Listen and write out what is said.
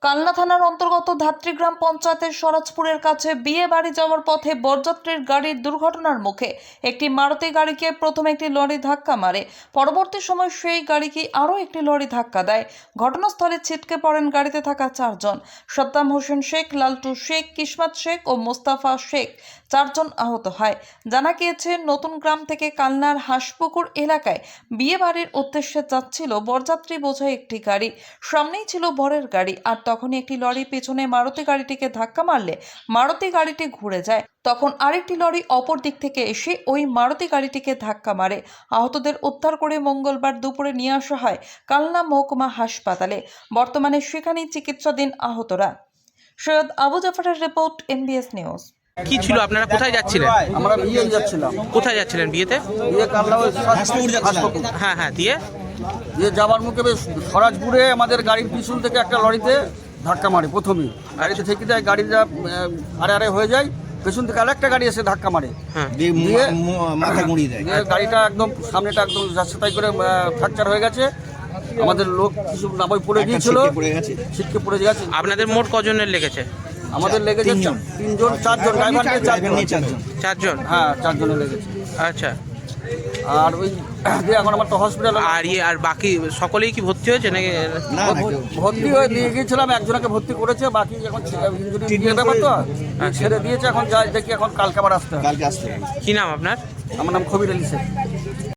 কালনা থানার অন্তর্গত ধাত্রী গ্রাম পঞ্চায়েতের স্বরাজপুরের কাছে বিয়ে বাড়ি যাওয়ার পথে বরযাত্রীর গাড়ির দুর্ঘটনার মুখে একটি মারুতি গাড়িকে প্রথমে একটি লরি ধাক্কা মারে। পরবর্তী সময় সেই গাড়িকে আরও একটি লরি ধাক্কা দেয়। ঘটনাস্থলে ছিটকে পড়েন গাড়িতে থাকা চারজন। সাদ্দাম হোসেন শেখ, লালটু শেখ, কিসমত শেখ ও মোস্তাফা শেখ চারজন আহত হয়। জানা গিয়েছে, নতুন গ্রাম থেকে কালনার হাঁসপুকুর এলাকায় বিয়ে বাড়ির উদ্দেশ্যে যাচ্ছিল বরযাত্রী বোঝাই একটি গাড়ি। সামনেই ছিল বরের গাড়ি, আর তখনই একটি লরি পেছনে মারুতি গাড়িটিকে ধাক্কা মারলে মারুতি গাড়িটি ঘুরে যায়। তখন আরেকটি লরি অপর দিক থেকে এসে ওই মারুতি গাড়িটিকে ধাক্কা মারে। আহতদের উদ্ধার করে মঙ্গলবার দুপুরে নিয়ে আসা হয় কালনা মহকুমা হাসপাতালে। বর্তমানে সেখানেই চিকিৎসাধীন আহতরা। সৈয়দ আবু জাফরের রিপোর্ট, এমবিএস নিউজ। কি ছিল, আপনারা কোথায় যাচ্ছিলেন? আমরা বিয়ে যাচ্ছিলাম। কোথায় যাচ্ছিলেন বিয়েতে? বিয়ে কালনা হাসপাতাল। হ্যাঁ, দিয়ে বিয়ে যাবার মুখে বেশ স্বরাজপুরে আমাদের গাড়ির পিছন থেকে একটা লরিতে ধাক্কা মারে। প্রথমেই গাড়িতে থেকে যায়, গাড়ি যা আরে হয়ে যায়, পেছন থেকে আরেকটা গাড়ি এসে ধাক্কা মারে, দিয়ে মাথা গুঁড়িয়ে দেয়। গাড়িটা একদম সামনেটা একদম যাচ্ছে তাই করে ফ্র্যাকচার হয়ে গেছে। আমাদের লোক কিছু নামাই পড়ে গিয়েছিল, ছিটকে পড়ে গেছে। আপনাদের মোট কজনের লেগেছে? আমাদের লেগেছে তিনজন, চারজন, ড্রাইভার নিয়ে চারজন। হ্যাঁ, চারজনের লেগেছে। আচ্ছা, আর ওই দিয়ে এখন আমার তো হসপিটাল। আর বাকি সকলেই কি ভর্তি হয়েছে নাকি? ভর্তি হয়ে নিয়ে গিয়েছিলাম, একজনকে ভর্তি করেছে, বাকি এখন ইঞ্জুরি ব্যাপার তো ছেড়ে দিয়েছে। এখন যাই দেখি, এখন কালকে আবার আসতে হবে। কি নাম আপনার? আমার নাম খবির আলী শেখ।